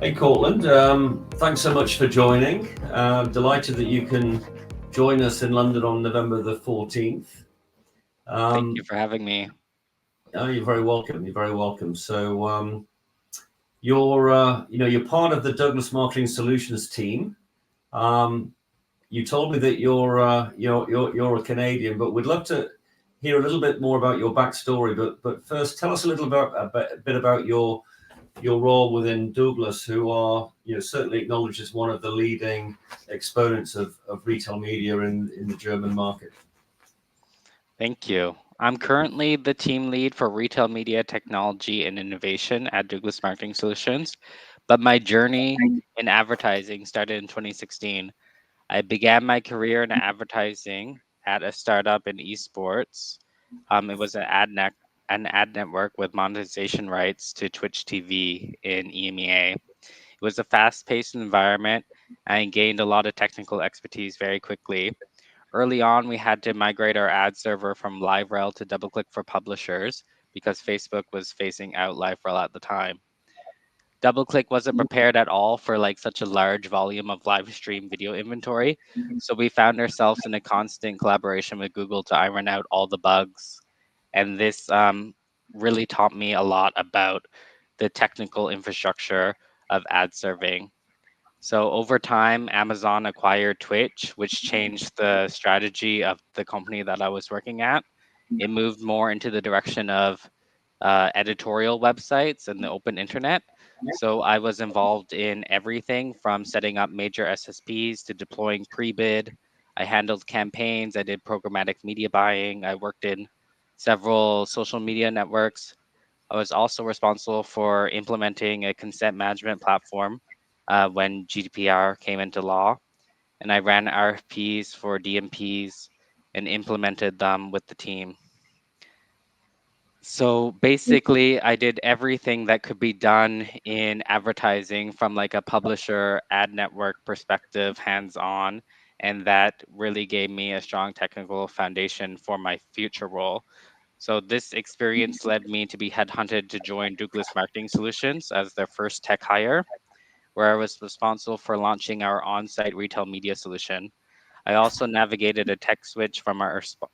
Hey, Courtland. Thanks so much for joining. Delighted that you can join us in London on November the 14th. Thank you Um, for having me. oh, you're very welcome. You're very welcome. So you're part of the Douglas Marketing Solutions team. Um, you told me that you're a Canadian, but we'd love to hear a little bit more about your backstory. But first, tell us a little bit about your role within Douglas, who are certainly acknowledged as one of the leading exponents of retail media in the German market. Thank you. I'm currently the team lead for retail media technology and innovation at Douglas Marketing Solutions, but my journey in advertising started in 2016. I began my career in advertising at a startup in esports. It was an ad network with monetization rights to Twitch TV in EMEA. It was a fast-paced environment. I gained a lot of technical expertise very quickly. Early on, we had to migrate our ad server from LiveRail to DoubleClick for publishers because Facebook was phasing out LiveRail at the time. DoubleClick wasn't prepared at all for like such a large volume of live stream video inventory, so we found ourselves in a constant collaboration with Google to iron out all the bugs. And this really taught me a lot about the technical infrastructure of ad serving. So over time, Amazon acquired Twitch, which changed the strategy of the company that I was working at. It moved more into the direction of editorial websites and the open internet. So I was involved in everything from setting up major SSPs to deploying pre-bid. I handled campaigns. I did programmatic media buying. I worked in several social media networks. I was also responsible for implementing a consent management platform when GDPR came into law, and I ran RFPs for DMPs and implemented them with the team. So basically, I did everything that could be done in advertising from like a publisher ad network perspective, hands on, and that really gave me a strong technical foundation for my future role. So this experience led me to be headhunted to join Douglas Marketing Solutions as their first tech hire, where I was responsible for launching our on-site retail media solution. I also navigated a tech switch from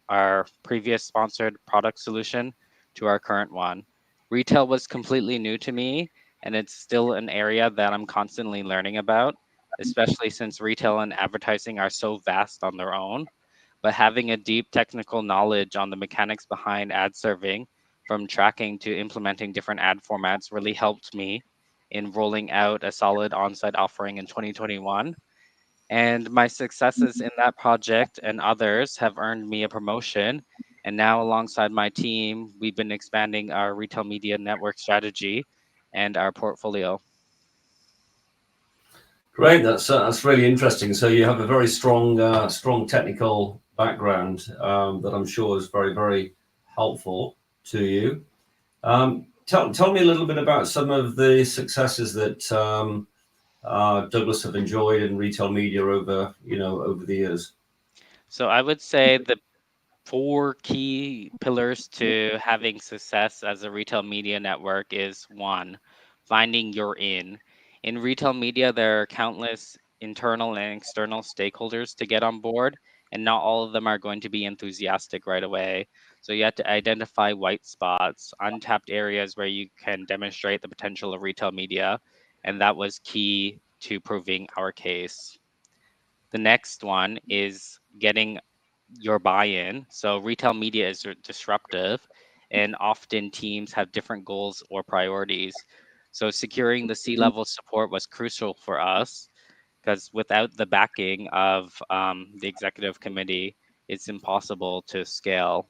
our previous sponsored product solution to our current one. Retail was completely new to me, and it's still an area that I'm constantly learning about, especially since retail and advertising are so vast on their own. But having a deep technical knowledge on the mechanics behind ad serving, from tracking to implementing different ad formats, really helped me in rolling out a solid on-site offering in 2021. And my successes in that project and others have earned me a promotion. And now, alongside my team, we've been expanding our retail media network strategy and our portfolio. Great, that's really interesting. So you have a very strong technical background that I'm sure is very helpful to you. Tell me a little bit about some of the successes that Douglas have enjoyed in retail media over the years. So I would say the four key pillars to having success as a retail media network is one, finding your in. In retail media, there are countless internal and external stakeholders to get on board, and not all of them are going to be enthusiastic right away. So you have to identify white spots, untapped areas where you can demonstrate the potential of retail media, and that was key to proving our case. The next one is getting your buy-in. So retail media is disruptive, and often teams have different goals or priorities. So securing the C-level support was crucial for us because without the backing of the executive committee, it's impossible to scale.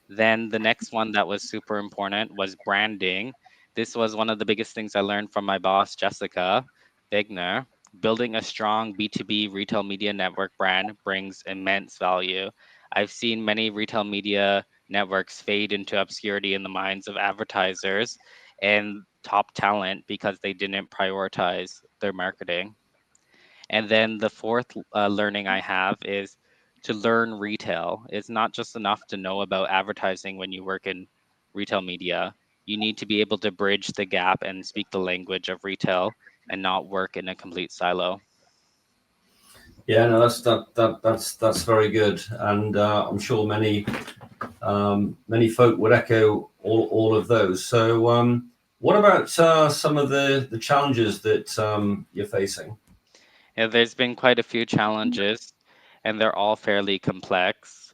Then the next one that was super important was branding. This was one of the biggest things I learned from my boss, Jessica Wegner. Building a strong B2B retail media network brand brings immense value. I've seen many retail media networks fade into obscurity in the minds of advertisers and top talent because they didn't prioritize their marketing. And then the fourth learning I have is to learn retail. It's not just enough to know about advertising when you work in retail media. you need to be able to bridge the gap and speak the language of retail and not work in a complete silo. Yeah, no, that's very good, and I'm sure many folk would echo all of those. So, what about some of the challenges that you're facing? Yeah, there's been quite a few challenges, and they're all fairly complex.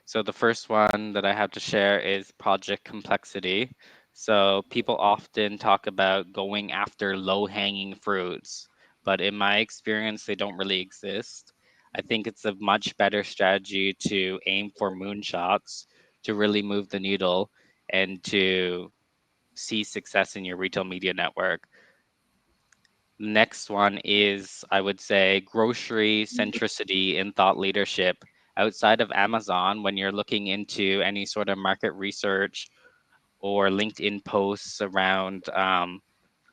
So the first one that I have to share is project complexity. So people often talk about going after low-hanging fruits, but in my experience, they don't really exist. I think it's a much better strategy to aim for moonshots to really move the needle and to see success in your retail media network. Next one is, I would say, grocery centricity and thought leadership. Outside of Amazon, when you're looking into any sort of market research or LinkedIn posts around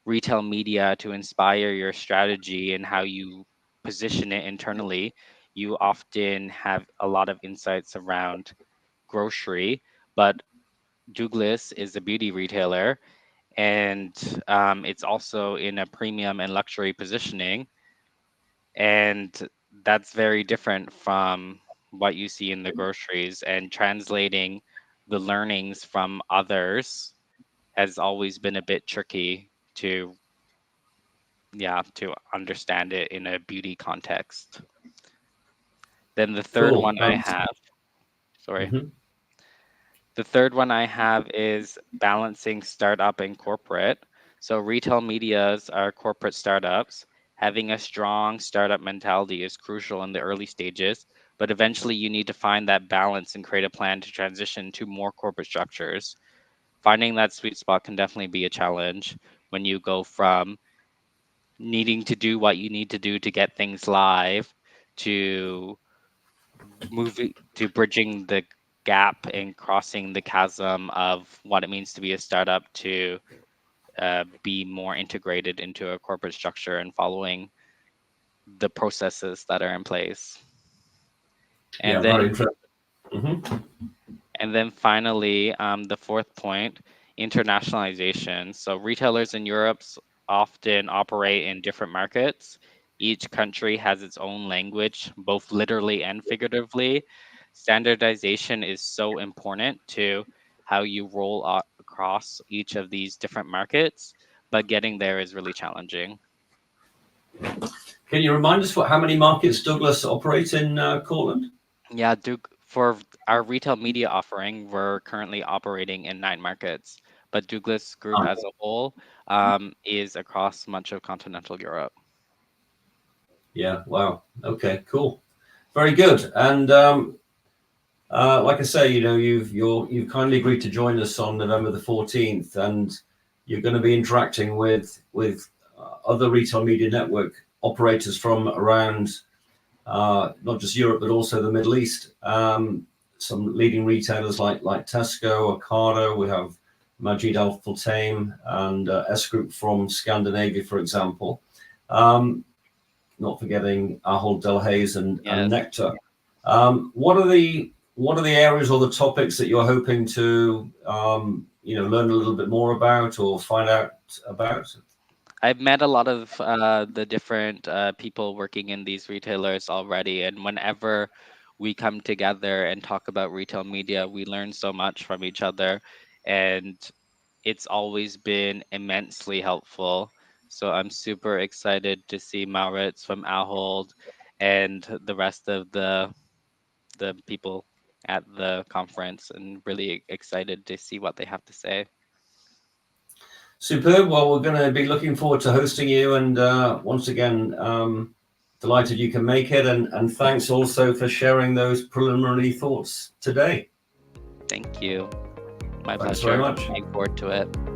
retail media to inspire your strategy and how you position it internally, you often have a lot of insights around grocery. But Douglas is a beauty retailer, and it's also in a premium and luxury positioning, and that's very different from what you see in the groceries, and translating the learnings from others has always been a bit tricky to understand it in a beauty context. Then the third Cool. one I have, sorry. Mhm. The third one I have is balancing startup and corporate. So retail medias are corporate startups. Having a strong startup mentality is crucial in the early stages, but eventually you need to find that balance and create a plan to transition to more corporate structures. Finding that sweet spot can definitely be a challenge when you go from needing to do what you need to do to get things live to moving to bridging the gap and crossing the chasm of what it means to be a startup to be more integrated into a corporate structure and following the processes that are in place. Yeah, And very then interesting. Mhm. And then finally, the fourth point, internationalization. So retailers in Europe often operate in different markets. Each country has its own language, both literally and figuratively. Standardization is so important to how you roll across each of these different markets, but getting there is really challenging. Can you remind us how many markets Douglas operates in, Courtland? Yeah, Duke, for our retail media offering, we're currently operating in 9 markets, but Douglas Group as a whole is across much of continental Europe. Yeah. Wow. Okay. Cool. Very good. And like I say, you've kindly agreed to join us on November the 14th, and you're going to be interacting with other retail media network operators from around not just Europe but also the Middle East. Some leading retailers like Tesco, Ocado. We have Majid Al Futtaim and S Group from Scandinavia, for example. Not forgetting Ahold Delhaize and Yes. Nectar. What are the areas or the topics that you're hoping to learn a little bit more about or find out about? I've met a lot of the different people working in these retailers already, and whenever we come together and talk about retail media, we learn so much from each other, and it's always been immensely helpful. So I'm super excited to see Maurits from Ahold and the rest of the people at the conference, and really excited to see what they have to say. Superb. Well, we're going to be looking forward to hosting you, and once again, delighted you can make it, and thanks also for sharing those preliminary thoughts today. Thank you. My Thanks pleasure. very much. Looking forward to it.